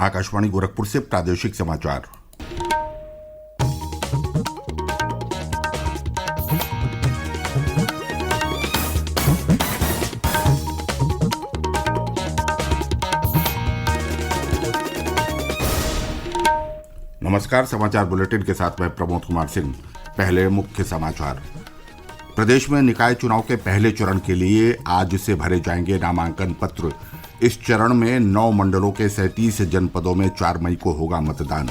आकाशवाणी गोरखपुर से प्रादेशिक समाचार। नमस्कार, समाचार बुलेटिन के साथ मैं प्रमोद कुमार सिंह। पहले मुख्य समाचार। प्रदेश में निकाय चुनाव के पहले चरण के लिए आज से भरे जाएंगे नामांकन पत्र। इस चरण में 9 मंडलों के 37 जनपदों में 4 मई को होगा मतदान।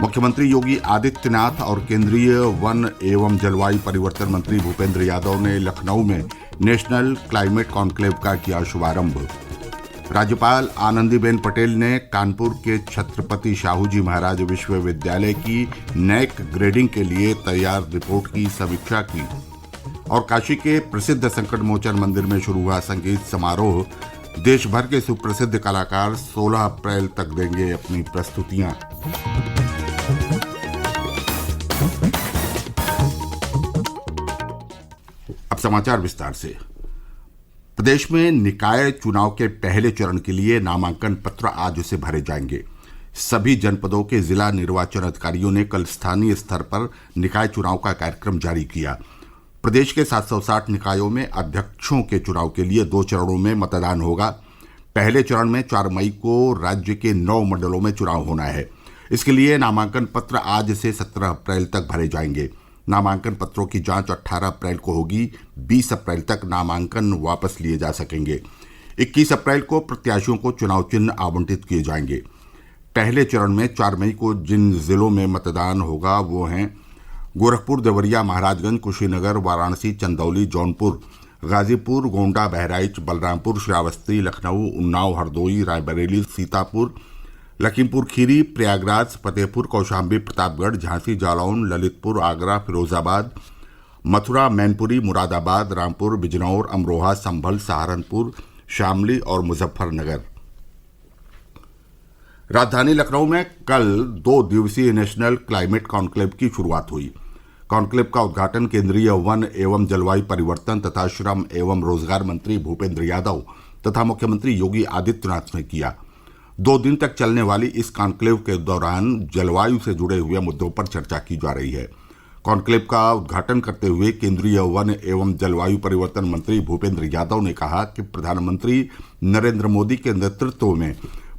मुख्यमंत्री योगी आदित्यनाथ और केंद्रीय वन एवं जलवायु परिवर्तन मंत्री भूपेंद्र यादव ने लखनऊ में नेशनल क्लाइमेट कॉन्क्लेव का किया शुभारंभ। राज्यपाल आनंदीबेन पटेल ने कानपुर के छत्रपति शाहूजी महाराज विश्वविद्यालय की नैक ग्रेडिंग के लिए तैयार रिपोर्ट की समीक्षा की। और काशी के प्रसिद्ध संकट मोचन मंदिर में शुरू हुआ संगीत समारोह। देश भर के सुप्रसिद्ध कलाकार 16 अप्रैल तक देंगे अपनी प्रस्तुतियां। अब समाचार विस्तार से। प्रदेश में निकाय चुनाव के पहले चरण के लिए नामांकन पत्र आज से भरे जाएंगे। सभी जनपदों के जिला निर्वाचन अधिकारियों ने कल स्थानीय स्तर पर निकाय चुनाव का कार्यक्रम जारी किया। प्रदेश के 760 निकायों में अध्यक्षों के चुनाव के लिए 2 चरणों में मतदान होगा। पहले चरण में 4 मई को राज्य के 9 मंडलों में चुनाव होना है। इसके लिए नामांकन पत्र आज से 17 अप्रैल तक भरे जाएंगे। नामांकन पत्रों की जांच 18 अप्रैल को होगी। 20 अप्रैल तक नामांकन वापस लिए जा सकेंगे। 21 अप्रैल को प्रत्याशियों को चुनाव चिन्ह आवंटित किए जाएंगे। पहले चरण में 4 मई को जिन जिलों में मतदान होगा वो हैं गोरखपुर, देवरिया, महाराजगंज, कुशीनगर, वाराणसी, चंदौली, जौनपुर, गाजीपुर, गोंडा, बहराइच, बलरामपुर, श्रावस्ती, लखनऊ, उन्नाव, हरदोई, रायबरेली, सीतापुर, लखीमपुर खीरी, प्रयागराज, फतेहपुर, कौशाम्बी, प्रतापगढ़, झांसी, जालौन, ललितपुर, आगरा, फिरोजाबाद, मथुरा, मैनपुरी, मुरादाबाद, रामपुर, बिजनौर, अमरोहा, संभल, सहारनपुर, शामली और मुजफ्फरनगर। राजधानी लखनऊ में कल 2 दिवसीय नेशनल क्लाइमेट कॉन्क्लेव की शुरुआत हुई। कॉन्क्लेव का उद्घाटन केंद्रीय वन एवं जलवायु परिवर्तन तथा श्रम एवं रोजगार मंत्री भूपेंद्र यादव तथा मुख्यमंत्री योगी आदित्यनाथ ने किया। 2 दिन तक चलने वाली इस कॉन्क्लेव के दौरान जलवायु से जुड़े हुए मुद्दों पर चर्चा की जा रही है। कॉन्क्लेव का उद्घाटन करते हुए केंद्रीय वन एवं जलवायु परिवर्तन मंत्री भूपेंद्र यादव ने कहा कि प्रधानमंत्री नरेंद्र मोदी के नेतृत्व में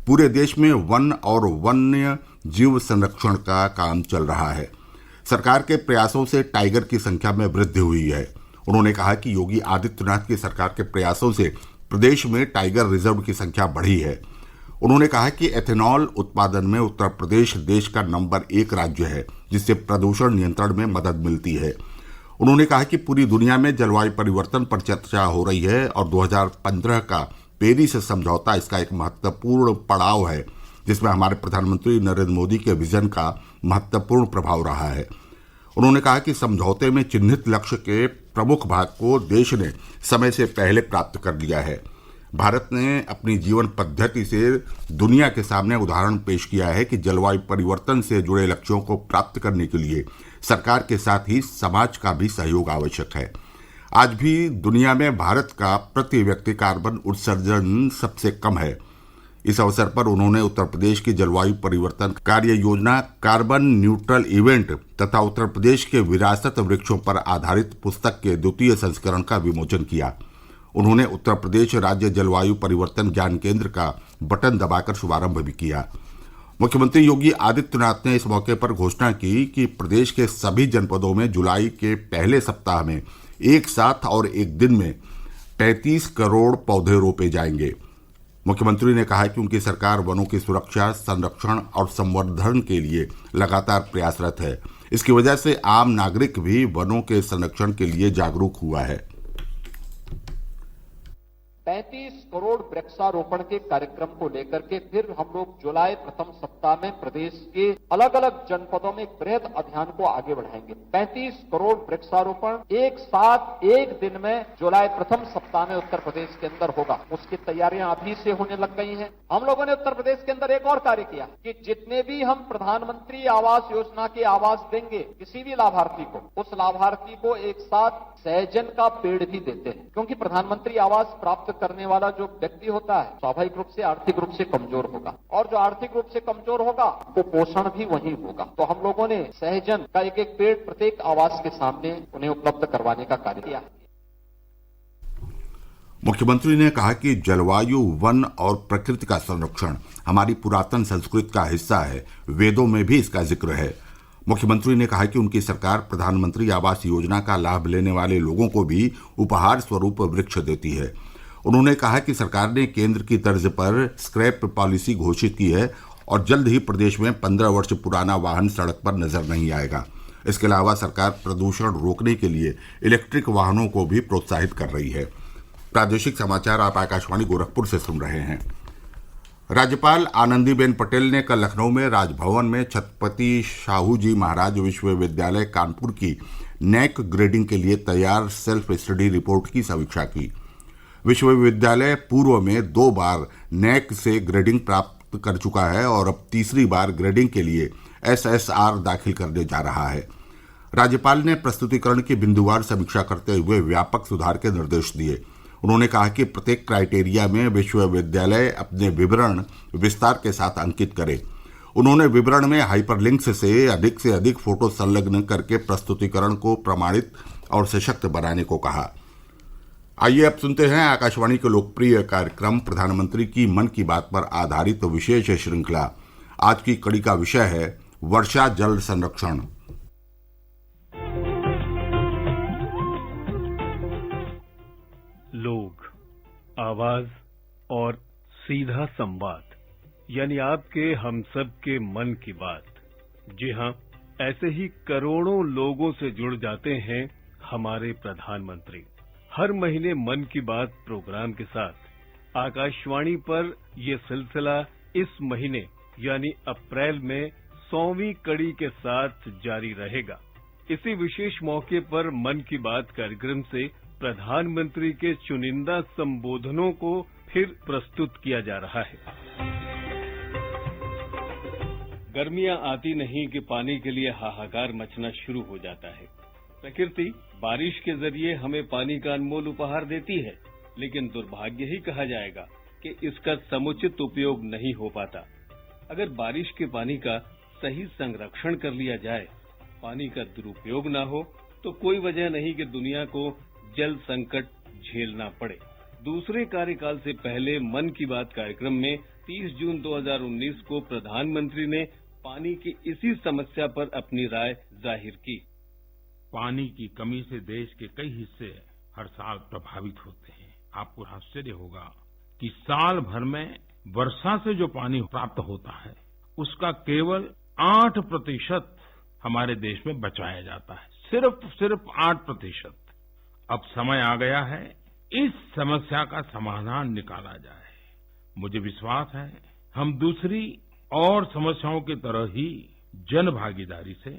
पूरे देश में वन और वन्य जीव संरक्षण का काम चल रहा है। सरकार के प्रयासों से टाइगर की संख्या में वृद्धि हुई है। उन्होंने कहा कि योगी आदित्यनाथ की सरकार के प्रयासों से प्रदेश में टाइगर रिजर्व की संख्या बढ़ी है। उन्होंने कहा कि एथेनॉल उत्पादन में उत्तर प्रदेश देश का नंबर 1 राज्य है, जिससे प्रदूषण नियंत्रण में मदद मिलती है। उन्होंने कहा कि पूरी दुनिया में जलवायु परिवर्तन पर चर्चा हो रही है और 2015 का पेरिस समझौता इसका एक महत्वपूर्ण पड़ाव है, जिसमें हमारे प्रधानमंत्री नरेंद्र मोदी के विजन का महत्वपूर्ण प्रभाव रहा है। उन्होंने कहा कि समझौते में चिन्हित लक्ष्य के प्रमुख भाग को देश ने समय से पहले प्राप्त कर लिया है। भारत ने अपनी जीवन पद्धति से दुनिया के सामने उदाहरण पेश किया है कि जलवायु परिवर्तन से जुड़े लक्ष्यों को प्राप्त करने के लिए सरकार के साथ ही समाज का भी सहयोग आवश्यक है। आज भी दुनिया में भारत का प्रति व्यक्ति कार्बन उत्सर्जन सबसे कम है। इस अवसर पर उन्होंने उत्तर प्रदेश की जलवायु परिवर्तन कार्य योजना कार्बन न्यूट्रल इवेंट तथा उत्तर प्रदेश के विरासत वृक्षों पर आधारित पुस्तक के 2य संस्करण का विमोचन किया। उन्होंने उत्तर प्रदेश राज्य जलवायु परिवर्तन ज्ञान केंद्र का बटन दबाकर शुभारंभ भी किया। मुख्यमंत्री योगी आदित्यनाथ ने इस मौके पर घोषणा की कि प्रदेश के सभी जनपदों में जुलाई के पहले सप्ताह में एक साथ और एक दिन में 35 करोड़ पौधे रोपे जाएंगे। मुख्यमंत्री ने कहा कि उनकी सरकार वनों की सुरक्षा, संरक्षण और संवर्धन के लिए लगातार प्रयासरत है। इसकी वजह से आम नागरिक भी वनों के संरक्षण के लिए जागरूक हुआ है। 35 करोड़ वृक्षारोपण के कार्यक्रम को लेकर के फिर हम लोग जुलाई प्रथम सप्ताह में प्रदेश के अलग अलग जनपदों में बृहद अभियान को आगे बढ़ाएंगे। 35 करोड़ वृक्षारोपण एक साथ एक दिन में जुलाई प्रथम सप्ताह में उत्तर प्रदेश के अंदर होगा। उसकी तैयारियां अभी से होने लग गई हैं। हम लोगों ने उत्तर प्रदेश के अंदर एक और कार्य किया कि जितने भी हम प्रधानमंत्री आवास योजना के आवास देंगे किसी भी लाभार्थी को, उस लाभार्थी को एक साथ सहजन का पेड़ भी देते हैं, क्योंकि प्रधानमंत्री आवास प्राप्त करने वाला जो व्यक्ति होता है स्वाभाविक रूप से आर्थिक रूप से कमजोर होगा और जो आर्थिक रूप से कमजोर होगा वो पोषण भी वही होगा। तो हम लोगों ने सहजन का एक एक पेड़ प्रत्येक आवास के सामने उन्हें उपलब्ध करवाने का कार्य किया। मुख्यमंत्री ने कहा कि जलवायु, वन और प्रकृति का संरक्षण हमारी पुरातन संस्कृति का हिस्सा है, वेदों में भी इसका जिक्र है। मुख्यमंत्री ने कहा कि उनकी सरकार प्रधानमंत्री आवास योजना का लाभ लेने वाले लोगों को भी उपहार स्वरूप वृक्ष देती है। उन्होंने कहा कि सरकार ने केंद्र की तर्ज पर स्क्रैप पॉलिसी घोषित की है और जल्द ही प्रदेश में 15 वर्ष पुराना वाहन सड़क पर नजर नहीं आएगा। इसके अलावा सरकार प्रदूषण रोकने के लिए इलेक्ट्रिक वाहनों को भी प्रोत्साहित कर रही है। प्रादेशिक समाचार आप आकाशवाणी गोरखपुर से सुन रहे हैं। राज्यपाल आनंदीबेन पटेल ने कल लखनऊ में राजभवन में छत्रपति शाहू जी महाराज विश्वविद्यालय कानपुर की नैक ग्रेडिंग के लिए तैयार सेल्फ स्टडी रिपोर्ट की समीक्षा की। विश्वविद्यालय पूर्व में 2 बार नैक से ग्रेडिंग प्राप्त कर चुका है और अब तीसरी बार ग्रेडिंग के लिए SSR दाखिल करने जा रहा है। राज्यपाल ने प्रस्तुतिकरण की बिंदुवार समीक्षा करते हुए व्यापक सुधार के निर्देश दिए। उन्होंने कहा कि प्रत्येक क्राइटेरिया में विश्वविद्यालय अपने विवरण विस्तार के साथ अंकित करे। उन्होंने विवरण में हाइपरलिंक्स से अधिक फोटो संलग्न करके प्रस्तुतिकरण को प्रमाणित और सशक्त बनाने को कहा। आइए अब सुनते हैं आकाशवाणी के लोकप्रिय कार्यक्रम प्रधानमंत्री की मन की बात पर आधारित विशेष श्रृंखला। आज की कड़ी का विषय है वर्षा जल संरक्षण। लोग, आवाज और सीधा संवाद, यानी आपके हम सब के मन की बात। जी हाँ, ऐसे ही करोड़ों लोगों से जुड़ जाते हैं हमारे प्रधानमंत्री। हर महीने मन की बात प्रोग्राम के साथ आकाशवाणी पर ये सिलसिला इस महीने यानी अप्रैल में 100वीं कड़ी के साथ जारी रहेगा। इसी विशेष मौके पर मन की बात कार्यक्रम से प्रधानमंत्री के चुनिंदा संबोधनों को फिर प्रस्तुत किया जा रहा है। गर्मियां आती नहीं कि पानी के लिए हाहाकार मचना शुरू हो जाता है। प्रकृति बारिश के जरिए हमें पानी का अनमोल उपहार देती है, लेकिन दुर्भाग्य ही कहा जाएगा कि इसका समुचित उपयोग नहीं हो पाता। अगर बारिश के पानी का सही संरक्षण कर लिया जाए, पानी का दुरुपयोग न हो, तो कोई वजह नहीं कि दुनिया को जल संकट झेलना पड़े। दूसरे कार्यकाल से पहले मन की बात कार्यक्रम में 30 जून 2019 को प्रधानमंत्री ने पानी की इसी समस्या पर अपनी राय जाहिर की। पानी की कमी से देश के कई हिस्से हर साल प्रभावित होते हैं। आपको आश्चर्य होगा कि साल भर में वर्षा से जो पानी प्राप्त होता है, उसका केवल 8% हमारे देश में बचाया जाता है। सिर्फ 8%। अब समय आ गया है इस समस्या का समाधान निकाला जाए। मुझे विश्वास है हम दूसरी और समस्याओं की तरह ही जन भागीदारी से,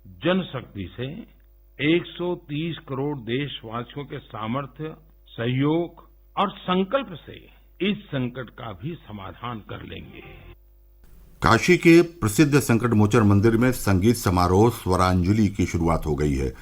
जन शक्ति से 130 करोड़ देशवासियों के सामर्थ्य, सहयोग और संकल्प से इस संकट का भी समाधान कर लेंगे। काशी के प्रसिद्ध संकट मोचन मंदिर में संगीत समारोह स्वरांजलि की शुरुआत हो गई है।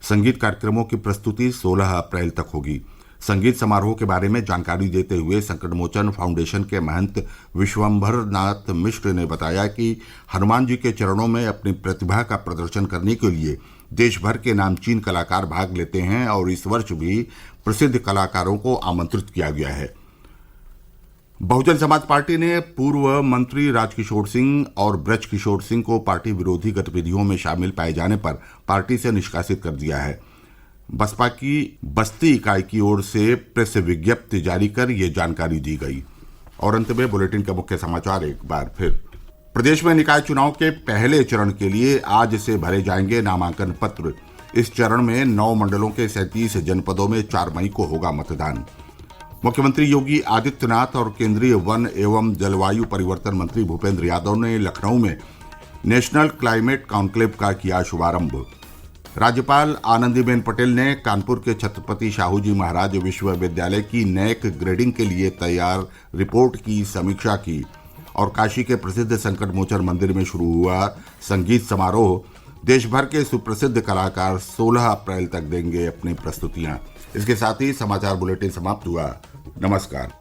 संगीत कार्यक्रमों की प्रस्तुति 16 अप्रैल तक होगी। संगीत समारोह के बारे में जानकारी देते हुए संकट मोचन फाउंडेशन के महंत विश्वम्भर नाथ मिश्र ने बताया कि हनुमान जी के चरणों में अपनी प्रतिभा का प्रदर्शन करने के लिए देश भर के नामचीन कलाकार भाग लेते हैं और इस वर्ष भी प्रसिद्ध कलाकारों को आमंत्रित किया गया है। बहुजन समाज पार्टी ने पूर्व मंत्री राजकिशोर सिंह और ब्रजकिशोर सिंह को पार्टी विरोधी गतिविधियों में शामिल पाए जाने पर पार्टी से निष्कासित कर दिया है। बसपा की बस्ती इकाई की ओर से प्रेस विज्ञप्ति जारी कर ये जानकारी दी गई। और अंत में बुलेटिन के मुख्य समाचार एक बार फिर। प्रदेश में निकाय चुनाव के पहले चरण के लिए आज से भरे जाएंगे नामांकन पत्र। इस चरण में 9 मंडलों के 37 जनपदों में 4 मई को होगा मतदान। मुख्यमंत्री योगी आदित्यनाथ और केंद्रीय वन एवं जलवायु परिवर्तन मंत्री भूपेंद्र यादव ने लखनऊ में नेशनल क्लाइमेट कॉन्क्लेव का किया शुभारंभ। राज्यपाल आनंदीबेन पटेल ने कानपुर के छत्रपति शाहू जी महाराज विश्वविद्यालय की नैक ग्रेडिंग के लिए तैयार रिपोर्ट की समीक्षा की। और काशी के प्रसिद्ध संकट मोचन मंदिर में शुरू हुआ संगीत समारोह। देश भर के सुप्रसिद्ध कलाकार 16 अप्रैल तक देंगे अपनी प्रस्तुतियां। इसके साथ ही समाचार बुलेटिन समाप्त हुआ। नमस्कार।